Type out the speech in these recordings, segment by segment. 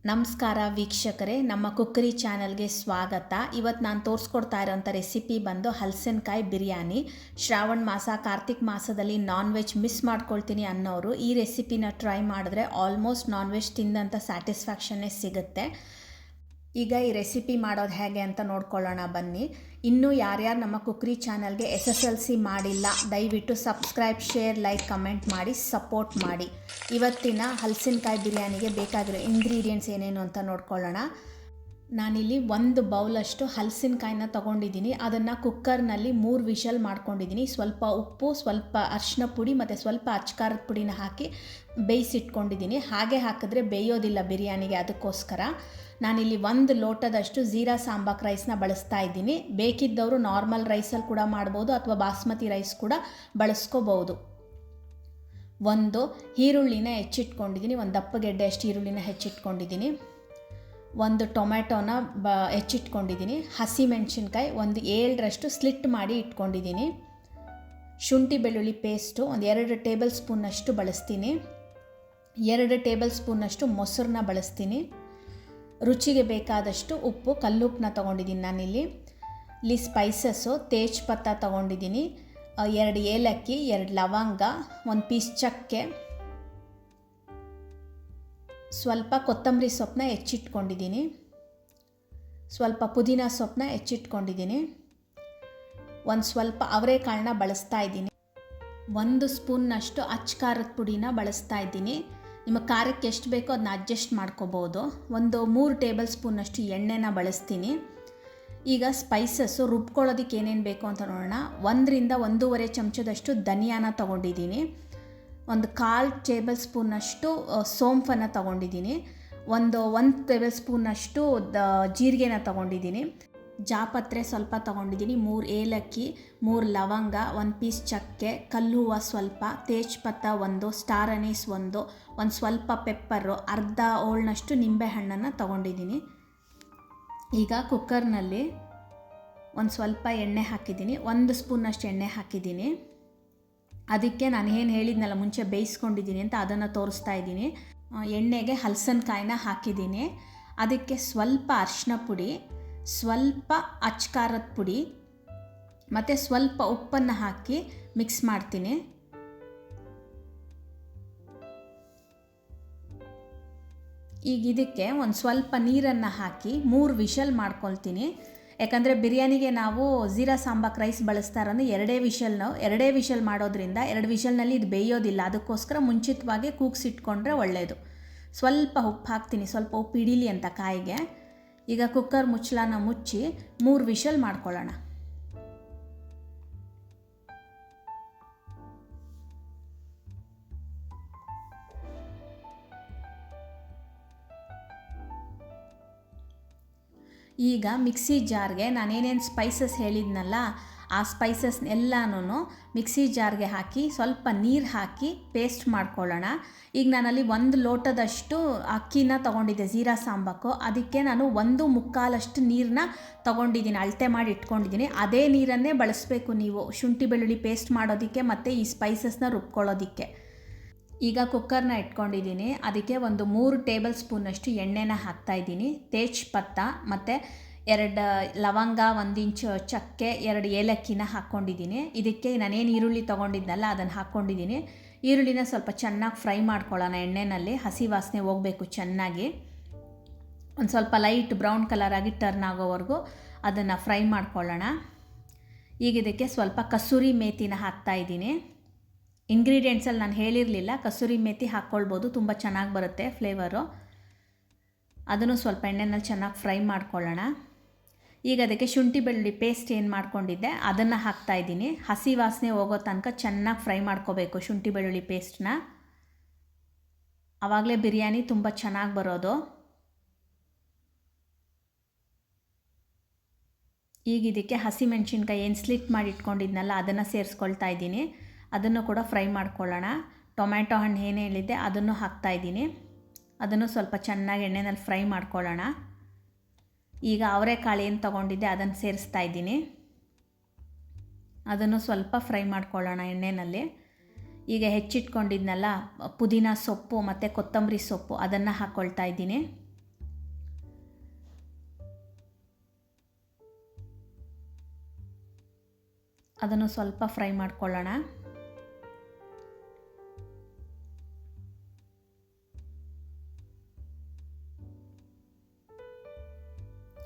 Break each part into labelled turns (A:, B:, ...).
A: ನಮಸ್ಕಾರ ವೀಕ್ಷಕರೇ, ನಮ್ಮ ಕುಕ್ಕರಿ ಚಾನಲ್ಗೆ ಸ್ವಾಗತ. ಇವತ್ತು ನಾನು ತೋರಿಸ್ಕೊಡ್ತಾ ಇರೋಂಥ ರೆಸಿಪಿ ಬಂದು ಹಲಸಿನಕಾಯಿ ಬಿರಿಯಾನಿ. ಶ್ರಾವಣ ಮಾಸ, ಕಾರ್ತಿಕ್ ಮಾಸದಲ್ಲಿ ನಾನ್ ವೆಜ್ ಮಿಸ್ ಮಾಡ್ಕೊಳ್ತೀನಿ ಅನ್ನೋರು ಈ ರೆಸಿಪಿನ ಟ್ರೈ ಮಾಡಿದ್ರೆ ಆಲ್ಮೋಸ್ಟ್ ನಾನ್ ವೆಜ್ ತಿಂದಂಥ ಸ್ಯಾಟಿಸ್ಫ್ಯಾಕ್ಷನ್ನೇ ಸಿಗುತ್ತೆ. ಈಗ ಈ ರೆಸಿಪಿ ಮಾಡೋದು ಹೇಗೆ ಅಂತ ನೋಡ್ಕೊಳ್ಳೋಣ ಬನ್ನಿ. ಇನ್ನೂ ಯಾರ್ಯಾರು ನಮ್ಮ ಕುಕ್ಕರಿ ಚಾನಲ್ಗೆ SSLC ಮಾಡಿಲ್ಲ, ದಯವಿಟ್ಟು ಸಬ್ಸ್ಕ್ರೈಬ್, ಶೇರ್, ಲೈಕ್, ಕಮೆಂಟ್ ಮಾಡಿ ಸಪೋರ್ಟ್ ಮಾಡಿ. ಇವತ್ತಿನ ಹಲಸಿನಕಾಯಿ ಬಿರಿಯಾನಿಗೆ ಬೇಕಾಗಿರೋ ಇಂಗ್ರೀಡಿಯೆಂಟ್ಸ್ ಏನೇನು ಅಂತ ನೋಡ್ಕೊಳ್ಳೋಣ. ನಾನಿಲ್ಲಿ 1 ಬೌಲಷ್ಟು ಹಲಸಿನಕಾಯಿನ ತೊಗೊಂಡಿದ್ದೀನಿ. ಅದನ್ನು ಕುಕ್ಕರ್ನಲ್ಲಿ 3 ವಿಷಲ್ ಮಾಡ್ಕೊಂಡಿದ್ದೀನಿ. ಸ್ವಲ್ಪ ಉಪ್ಪು, ಸ್ವಲ್ಪ ಅರಿಶಿನ ಪುಡಿ ಮತ್ತು ಸ್ವಲ್ಪ ಅಚ್ಕಾರದ ಪುಡಿನ ಹಾಕಿ ಬೇಯಿಸಿಟ್ಕೊಂಡಿದ್ದೀನಿ. ಹಾಗೆ ಹಾಕಿದ್ರೆ ಬೇಯೋದಿಲ್ಲ ಬಿರಿಯಾನಿಗೆ, ಅದಕ್ಕೋಸ್ಕರ ನಾನಿಲ್ಲಿ 1 ಲೋಟದಷ್ಟು ಜೀರಾ ಸಾಂಬಾಕ್ ರೈಸ್ನ ಬಳಸ್ತಾ ಇದ್ದೀನಿ. ಬೇಕಿದ್ದವರು ನಾರ್ಮಲ್ ರೈಸಲ್ಲಿ ಕೂಡ ಮಾಡ್ಬೋದು ಅಥವಾ ಬಾಸ್ಮತಿ ರೈಸ್ ಕೂಡ ಬಳಸ್ಕೋಬೋದು. 1 ಈರುಳ್ಳಿನ ಹೆಚ್ಚಿಟ್ಕೊಂಡಿದ್ದೀನಿ, 1 ದಪ್ಪ ಗೆಡ್ಡೆ ಅಷ್ಟು ಈರುಳ್ಳಿನ ಹೆಚ್ಚಿಟ್ಕೊಂಡಿದ್ದೀನಿ. 1 ಟೊಮ್ಯಾಟೋನ ಹೆಚ್ಚಿಟ್ಕೊಂಡಿದ್ದೀನಿ. ಹಸಿಮೆಣಸಿನ್ಕಾಯಿ 7 ಸ್ಲಿಟ್ ಮಾಡಿ ಇಟ್ಕೊಂಡಿದ್ದೀನಿ. ಶುಂಠಿ ಬೆಳ್ಳುಳ್ಳಿ ಪೇಸ್ಟು 2 ಟೇಬಲ್ ಸ್ಪೂನಷ್ಟು ಬಳಸ್ತೀನಿ. 2 ಟೇಬಲ್ ಸ್ಪೂನಷ್ಟು ಮೊಸರನ್ನ ಬಳಸ್ತೀನಿ. ರುಚಿಗೆ ಬೇಕಾದಷ್ಟು ಉಪ್ಪು, ಕಲ್ಲುಪ್ಪನ್ನ ತೊಗೊಂಡಿದ್ದೀನಿ ನಾನಿಲ್ಲಿ. ಸ್ಪೈಸಸ್ಸು ತೇಜ್ಪತ್ತ ತೊಗೊಂಡಿದ್ದೀನಿ, 2 ಏಲಕ್ಕಿ, 2 ಲವಂಗ, 1 ಪೀಸ್ ಚಕ್ಕೆ, ಸ್ವಲ್ಪ ಕೊತ್ತಂಬರಿ ಸೊಪ್ಪನ್ನ ಹೆಚ್ಚಿಟ್ಕೊಂಡಿದ್ದೀನಿ, ಸ್ವಲ್ಪ ಪುದೀನ ಸೊಪ್ಪನ್ನ ಹೆಚ್ಚಿಟ್ಕೊಂಡಿದ್ದೀನಿ, ಸ್ವಲ್ಪ ಅವರೆಕಾಳನ್ನ ಬಳಸ್ತಾ ಇದ್ದೀನಿ. 1 ಸ್ಪೂನ್ನಷ್ಟು ಅಚ್ಕಾರದ ಪುಡಿನ ಬಳಸ್ತಾ ಇದ್ದೀನಿ. ನಿಮ್ಮ ಖಾರಕ್ಕೆ ಎಷ್ಟು ಬೇಕೋ ಅದನ್ನ ಅಡ್ಜಸ್ಟ್ ಮಾಡ್ಕೋಬೋದು. 3 ಟೇಬಲ್ ಸ್ಪೂನಷ್ಟು ಎಣ್ಣೆನ ಬಳಸ್ತೀನಿ. ಈಗ ಸ್ಪೈಸಸ್ಸು ರುಬ್ಕೊಳ್ಳೋದಕ್ಕೆ ಏನೇನು ಬೇಕು ಅಂತ ನೋಡೋಣ. 1 ರಿಂದ 1.5 ಚಮಚದಷ್ಟು ಧನಿಯಾನ ತೊಗೊಂಡಿದ್ದೀನಿ. 1/4 ಟೇಬಲ್ ಸ್ಪೂನಷ್ಟು ಸೋಂಪನ್ನು ತೊಗೊಂಡಿದ್ದೀನಿ. 1 ಟೇಬಲ್ ಸ್ಪೂನಷ್ಟು ಜೀರಿಗೆನ ತೊಗೊಂಡಿದ್ದೀನಿ. ಜಾಪತ್ರೆ ಸ್ವಲ್ಪ ತೊಗೊಂಡಿದ್ದೀನಿ. 3 ಏಲಕ್ಕಿ, 3 ಲವಂಗ, 1 ಪೀಸ್ ಚಕ್ಕೆ, ಕಲ್ಲು ಹೂವು ಸ್ವಲ್ಪ, ತೇಜ್ಪತ್ತ 1, ಸ್ಟಾರ್ ಅನೀಸ್ 1, ಸ್ವಲ್ಪ ಪೆಪ್ಪರು, ಅರ್ಧ ಹೋಳ್ನಷ್ಟು ನಿಂಬೆಹಣ್ಣನ್ನು ತೊಗೊಂಡಿದ್ದೀನಿ. ಈಗ ಕುಕ್ಕರ್ನಲ್ಲಿ ಸ್ವಲ್ಪ ಎಣ್ಣೆ ಹಾಕಿದ್ದೀನಿ. 1 ಸ್ಪೂನಷ್ಟು ಎಣ್ಣೆ ಹಾಕಿದ್ದೀನಿ. ಅದಕ್ಕೆ ನಾನು ಏನು ಹೇಳಿದ್ನಲ್ಲ ಮುಂಚೆ ಬೇಯಿಸ್ಕೊಂಡಿದ್ದೀನಿ ಅಂತ, ಅದನ್ನು ತೋರಿಸ್ತಾ ಇದ್ದೀನಿ. ಎಣ್ಣೆಗೆ ಹಲಸಿನಕಾಯಿನ ಹಾಕಿದ್ದೀನಿ. ಅದಕ್ಕೆ ಸ್ವಲ್ಪ ಅರಿಶಿನ ಪುಡಿ, ಸ್ವಲ್ಪ ಅಚ್ಕಾರದ ಪುಡಿ ಮತ್ತು ಸ್ವಲ್ಪ ಉಪ್ಪನ್ನು ಹಾಕಿ ಮಿಕ್ಸ್ ಮಾಡ್ತೀನಿ. ಈಗ ಇದಕ್ಕೆ ಸ್ವಲ್ಪ ನೀರನ್ನು ಹಾಕಿ 3 ವಿಷಲ್ ಮಾಡ್ಕೊಳ್ತೀನಿ. ಯಾಕಂದರೆ ಬಿರಿಯಾನಿಗೆ ನಾವು ಜೀರಾ ಸಾಂಬಾಕ್ ರೈಸ್ ಬಳಸ್ತಾ ಇರೋದು 2 ವಿಷಲ್ ಮಾಡೋದ್ರಿಂದ 2 ವಿಷಲ್ನಲ್ಲಿ ಇದು ಬೇಯೋದಿಲ್ಲ. ಅದಕ್ಕೋಸ್ಕರ ಮುಂಚಿತವಾಗಿ ಕೂಗಿಸಿಟ್ಕೊಂಡ್ರೆ ಒಳ್ಳೆಯದು. ಸ್ವಲ್ಪ ಉಪ್ಪು ಹಾಕ್ತೀನಿ, ಸ್ವಲ್ಪ ಉಪ್ಪು ಹಿಡೀಲಿ ಅಂತ ಕಾಯಿಗೆ. ಈಗ ಕುಕ್ಕರ್ ಮುಚ್ಚಳನ ಮುಚ್ಚಿ 3 ವಿಷಲ್ ಮಾಡ್ಕೊಳ್ಳೋಣ. ಈಗ ಮಿಕ್ಸಿ ಜಾರ್ಗೆ ನಾನೇನೇನು ಸ್ಪೈಸಸ್ ಹೇಳಿದ್ನಲ್ಲ, ಆ ಸ್ಪೈಸಸ್ ಎಲ್ಲನೂ ಮಿಕ್ಸಿ ಜಾರ್ಗೆ ಹಾಕಿ ಸ್ವಲ್ಪ ನೀರು ಹಾಕಿ ಪೇಸ್ಟ್ ಮಾಡ್ಕೊಳ್ಳೋಣ. ಈಗ ನಾನಲ್ಲಿ 1 ಲೋಟದಷ್ಟು ಅಕ್ಕಿನ ತೊಗೊಂಡಿದ್ದೆ ಜೀರಾ ಸಾಂಬಾಕು. ಅದಕ್ಕೆ ನಾನು 1/4 ನೀರನ್ನ ತೊಗೊಂಡಿದ್ದೀನಿ, ಅಳತೆ ಮಾಡಿ ಇಟ್ಕೊಂಡಿದ್ದೀನಿ. ಅದೇ ನೀರನ್ನೇ ಬಳಸಬೇಕು ನೀವು ಶುಂಠಿ ಬೆಳ್ಳುಳ್ಳಿ ಪೇಸ್ಟ್ ಮಾಡೋದಕ್ಕೆ ಮತ್ತು ಈ ಸ್ಪೈಸಸ್ನ ರುಬ್ಕೊಳ್ಳೋದಕ್ಕೆ. ಈಗ ಕುಕ್ಕರ್ನ ಇಟ್ಕೊಂಡಿದ್ದೀನಿ. ಅದಕ್ಕೆ 3 ಟೇಬಲ್ ಸ್ಪೂನಷ್ಟು ಎಣ್ಣೆನ ಹಾಕ್ತಾಯಿದ್ದೀನಿ. ತೇಜ್ಪತ್ತ ಮತ್ತು 2 ಲವಂಗ, 1 ಇಂಚು ಚಕ್ಕೆ, 2 ಏಲಕ್ಕಿನ ಹಾಕ್ಕೊಂಡಿದ್ದೀನಿ. ಇದಕ್ಕೆ ನಾನೇನು ಈರುಳ್ಳಿ ತೊಗೊಂಡಿದ್ನಲ್ಲ ಅದನ್ನು ಹಾಕ್ಕೊಂಡಿದ್ದೀನಿ. ಈರುಳ್ಳಿನ ಸ್ವಲ್ಪ ಚೆನ್ನಾಗಿ ಫ್ರೈ ಮಾಡ್ಕೊಳ್ಳೋಣ ಎಣ್ಣೆಯಲ್ಲಿ, ಹಸಿ ವಾಸನೆ ಹೋಗಬೇಕು ಚೆನ್ನಾಗಿ. ಸ್ವಲ್ಪ ಲೈಟ್ ಬ್ರೌನ್ ಕಲರಾಗಿ ಟರ್ನ್ ಆಗೋವರೆಗೂ ಅದನ್ನು ಫ್ರೈ ಮಾಡ್ಕೊಳ್ಳೋಣ. ಈಗ ಇದಕ್ಕೆ ಸ್ವಲ್ಪ ಕಸೂರಿ ಮೇಥಿನ ಹಾಕ್ತಾಯಿದ್ದೀನಿ. ಇಂಗ್ರೀಡಿಯೆಂಟ್ಸಲ್ಲಿ ನಾನು ಹೇಳಿರಲಿಲ್ಲ, ಕಸೂರಿ ಮೇಥಿ ಹಾಕ್ಕೊಳ್ಬೋದು, ತುಂಬ ಚೆನ್ನಾಗಿ ಬರುತ್ತೆ ಫ್ಲೇವರು. ಅದನ್ನು ಸ್ವಲ್ಪ ಎಣ್ಣೆನಲ್ಲಿ ಚೆನ್ನಾಗಿ ಫ್ರೈ ಮಾಡ್ಕೊಳ್ಳೋಣ. ಈಗ ಅದಕ್ಕೆ ಶುಂಠಿ ಬೆಳ್ಳುಳ್ಳಿ ಪೇಸ್ಟ್ ಏನು ಮಾಡ್ಕೊಂಡಿದ್ದೆ ಅದನ್ನು ಹಾಕ್ತಾಯಿದ್ದೀನಿ. ಹಸಿ ವಾಸನೆ ಹೋಗೋ ತನಕ ಚೆನ್ನಾಗಿ ಫ್ರೈ ಮಾಡ್ಕೋಬೇಕು ಶುಂಠಿ ಬೆಳ್ಳುಳ್ಳಿ ಪೇಸ್ಟನ್ನ. ಆವಾಗಲೇ ಬಿರಿಯಾನಿ ತುಂಬ ಚೆನ್ನಾಗಿ ಬರೋದು. ಈಗ ಇದಕ್ಕೆ ಹಸಿಮೆಣಸಿನ್ಕಾಯಿ ಏನು ಸ್ಲಿಟ್ ಮಾಡಿ ಇಟ್ಕೊಂಡಿದ್ನಲ್ಲ ಅದನ್ನು ಸೇರಿಸ್ಕೊಳ್ತಾ ಇದ್ದೀನಿ. ಅದನ್ನು ಕೂಡ ಫ್ರೈ ಮಾಡ್ಕೊಳ್ಳೋಣ. ಟೊಮ್ಯಾಟೊ ಹಣ್ಣು ಏನು ಹೇಳಿದ್ದೆ ಅದನ್ನು ಹಾಕ್ತಾಯಿದ್ದೀನಿ. ಅದನ್ನು ಸ್ವಲ್ಪ ಚೆನ್ನಾಗಿ ಎಣ್ಣೆನಲ್ಲಿ ಫ್ರೈ ಮಾಡ್ಕೊಳ್ಳೋಣ. ಈಗ ಅವರೆಕಾಳು ಏನು ತೊಗೊಂಡಿದ್ದೆ ಅದನ್ನು ಸೇರಿಸ್ತಾ ಇದ್ದೀನಿ. ಅದನ್ನು ಸ್ವಲ್ಪ ಫ್ರೈ ಮಾಡ್ಕೊಳ್ಳೋಣ ಎಣ್ಣೆಯಲ್ಲಿ. ಈಗ ಹೆಚ್ಚಿಟ್ಕೊಂಡಿದ್ನಲ್ಲ ಪುದೀನ ಸೊಪ್ಪು ಮತ್ತು ಕೊತ್ತಂಬರಿ ಸೊಪ್ಪು ಅದನ್ನು ಹಾಕ್ಕೊಳ್ತಾ ಇದ್ದೀನಿ. ಅದನ್ನು ಸ್ವಲ್ಪ ಫ್ರೈ ಮಾಡ್ಕೊಳ್ಳೋಣ.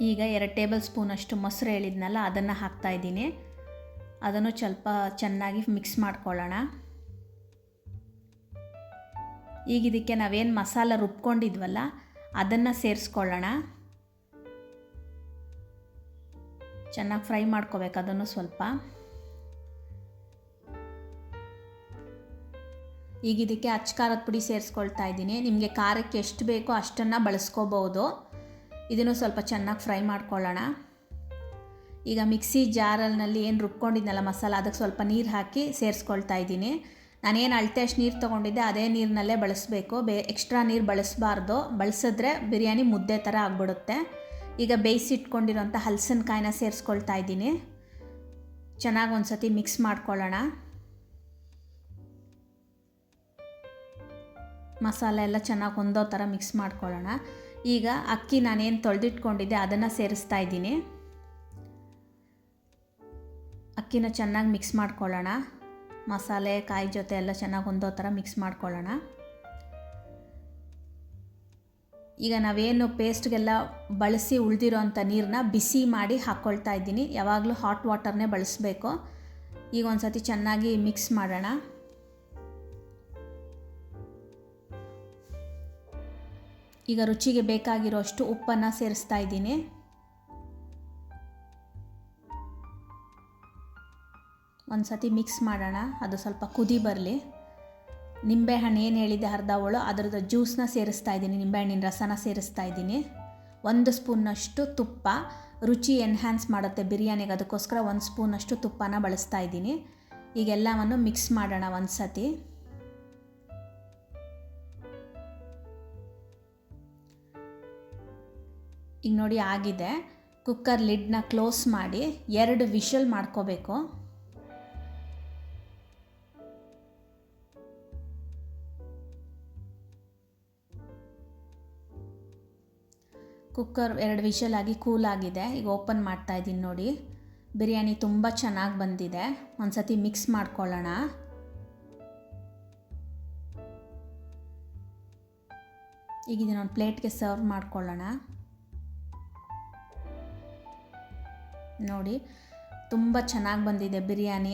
A: ಈಗ 2 ಟೇಬಲ್ ಸ್ಪೂನಷ್ಟು ಮೊಸರು ಹೇಳಿದ್ನಲ್ಲ ಅದನ್ನು ಹಾಕ್ತಾಯಿದ್ದೀನಿ. ಅದನ್ನು ಸ್ವಲ್ಪ ಚೆನ್ನಾಗಿ ಮಿಕ್ಸ್ ಮಾಡ್ಕೊಳ್ಳೋಣ. ಈಗ ಇದಕ್ಕೆ ನಾವೇನು ಮಸಾಲ ರುಬ್ಕೊಂಡಿದ್ವಲ್ಲ ಅದನ್ನು ಸೇರಿಸ್ಕೊಳ್ಳೋಣ. ಚೆನ್ನಾಗಿ ಫ್ರೈ ಮಾಡ್ಕೋಬೇಕು ಅದನ್ನು ಸ್ವಲ್ಪ. ಈಗ ಇದಕ್ಕೆ ಅಚ್ಚ ಖಾರದ ಪುಡಿ ಸೇರಿಸ್ಕೊಳ್ತಾ ಇದ್ದೀನಿ. ನಿಮಗೆ ಖಾರಕ್ಕೆ ಎಷ್ಟು ಬೇಕೋ ಅಷ್ಟನ್ನು ಬಳಸ್ಕೋಬೋದು. ಇದನ್ನು ಸ್ವಲ್ಪ ಚೆನ್ನಾಗಿ ಫ್ರೈ ಮಾಡ್ಕೊಳ್ಳೋಣ. ಈಗ ಮಿಕ್ಸಿ ಜಾರಲ್ಲಿ ಏನು ರುಬ್ಕೊಂಡಿದ್ನಲ್ಲ ಮಸಾಲ ಅದಕ್ಕೆ ಸ್ವಲ್ಪ ನೀರು ಹಾಕಿ ಸೇರಿಸ್ಕೊಳ್ತಾ ಇದ್ದೀನಿ. ನಾನೇನು ಅಳತೆ ಅಷ್ಟು ನೀರು ತೊಗೊಂಡಿದ್ದೆ ಅದೇ ನೀರಿನಲ್ಲೇ ಬಳಸಬೇಕು. ಎಕ್ಸ್ಟ್ರಾ ನೀರು ಬಳಸಬಾರ್ದು. ಬಳಸಿದ್ರೆ ಬಿರಿಯಾನಿ ಮುದ್ದೆ ಥರ ಆಗಿಬಿಡುತ್ತೆ. ಈಗ ಬೇಯಿಸಿಟ್ಕೊಂಡಿರೋಂಥ ಹಲಸಿನಕಾಯಿನ ಸೇರಿಸ್ಕೊಳ್ತಾ ಇದ್ದೀನಿ. ಚೆನ್ನಾಗಿ ಒಂದು ಸತಿ ಮಿಕ್ಸ್ ಮಾಡ್ಕೊಳ್ಳೋಣ. ಮಸಾಲ ಎಲ್ಲ ಚೆನ್ನಾಗಿ ಹೊಂದೋ ಥರ ಮಿಕ್ಸ್ ಮಾಡ್ಕೊಳ್ಳೋಣ. ಈಗ ಅಕ್ಕಿ ನಾನೇನು ತೊಳೆದಿಟ್ಕೊಂಡಿದ್ದೆ ಅದನ್ನು ಸೇರಿಸ್ತಾ ಇದ್ದೀನಿ. ಅಕ್ಕಿನ ಚೆನ್ನಾಗಿ ಮಿಕ್ಸ್ ಮಾಡ್ಕೊಳ್ಳೋಣ. ಮಸಾಲೆ ಕಾಯಿ ಜೊತೆ ಎಲ್ಲ ಚೆನ್ನಾಗಿ ಹೊಂದೋ ಥರ ಮಿಕ್ಸ್ ಮಾಡ್ಕೊಳ್ಳೋಣ. ಈಗ ನಾವೇನು ಪೇಸ್ಟ್ಗೆಲ್ಲ ಬಳಸಿ ಉಳಿದಿರೋಂಥ ನೀರನ್ನ ಬಿಸಿ ಮಾಡಿ ಹಾಕ್ಕೊಳ್ತಾ ಇದ್ದೀನಿ. ಯಾವಾಗಲೂ ಹಾಟ್ ವಾಟರ್ನೇ ಬಳಸಬೇಕು. ಈಗ ಒಂದು ಸತಿ ಚೆನ್ನಾಗಿ ಮಿಕ್ಸ್ ಮಾಡೋಣ. ಈಗ ರುಚಿಗೆ ಬೇಕಾಗಿರೋಷ್ಟು ಉಪ್ಪನ್ನು ಸೇರಿಸ್ತಾ ಇದ್ದೀನಿ. ಒಂದು ಸತಿ ಮಿಕ್ಸ್ ಮಾಡೋಣ. ಅದು ಸ್ವಲ್ಪ ಕುದಿ ಬರಲಿ. ನಿಂಬೆಹಣ್ಣು ಏನು ಹೇಳಿದ್ದೆ ಅರ್ಧ ಹೋಳು ಅದರದ್ದು ಜ್ಯೂಸನ್ನ ಸೇರಿಸ್ತಾ ಇದ್ದೀನಿ. ನಿಂಬೆಹಣ್ಣಿನ ರಸನ ಸೇರಿಸ್ತಾ ಇದ್ದೀನಿ. 1 ಸ್ಪೂನಷ್ಟು ತುಪ್ಪ ರುಚಿ ಎನ್ಹ್ಯಾನ್ಸ್ ಮಾಡುತ್ತೆ ಬಿರಿಯಾನಿಗೆ. ಅದಕ್ಕೋಸ್ಕರ 1 ಸ್ಪೂನಷ್ಟು ತುಪ್ಪನ ಬಳಸ್ತಾ ಇದ್ದೀನಿ. ಈಗ ಎಲ್ಲವನ್ನು ಮಿಕ್ಸ್ ಮಾಡೋಣ ಒಂದು ಸತಿ. ಈಗ ನೋಡಿ ಆಗಿದೆ. ಕುಕ್ಕರ್ ಲಿಡ್ನ ಕ್ಲೋಸ್ ಮಾಡಿ 2 ವಿಷಲ್ ಮಾಡ್ಕೋಬೇಕು. ಕುಕ್ಕರ್ 2 ವಿಷಲ್ ಆಗಿ ಕೂಲ್ ಆಗಿದೆ. ಈಗ ಓಪನ್ ಮಾಡ್ತಾ ಇದ್ದೀನಿ ನೋಡಿ. ಬಿರಿಯಾನಿ ತುಂಬ ಚೆನ್ನಾಗಿ ಬಂದಿದೆ. ಒಂದು ಸತಿ ಮಿಕ್ಸ್ ಮಾಡ್ಕೊಳ್ಳೋಣ. ಈಗ ಇದನ್ನೊಂದು ಪ್ಲೇಟ್ಗೆ ಸರ್ವ್ ಮಾಡ್ಕೊಳ್ಳೋಣ. ನೋಡಿ ತುಂಬ ಚೆನ್ನಾಗಿ ಬಂದಿದೆ ಬಿರಿಯಾನಿ.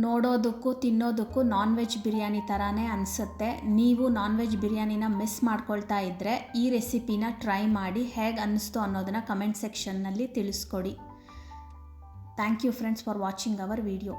A: ನೋಡೋದಕ್ಕೂ ತಿನ್ನೋದಕ್ಕೂ ನಾನ್ ವೆಜ್ ಬಿರಿಯಾನಿ ಥರನೇ ಅನಿಸುತ್ತೆ. ನೀವು ನಾನ್ ವೆಜ್ ಬಿರಿಯಾನಿನ ಮಿಸ್ ಮಾಡ್ಕೊಳ್ತಾ ಇದ್ದರೆ ಈ ರೆಸಿಪಿನ ಟ್ರೈ ಮಾಡಿ ಹೇಗೆ ಅನ್ನಿಸ್ತು ಅನ್ನೋದನ್ನು ಕಮೆಂಟ್ ಸೆಕ್ಷನ್ನಲ್ಲಿ ತಿಳಿಸ್ಕೊಡಿ. Thank you friends for watching our video.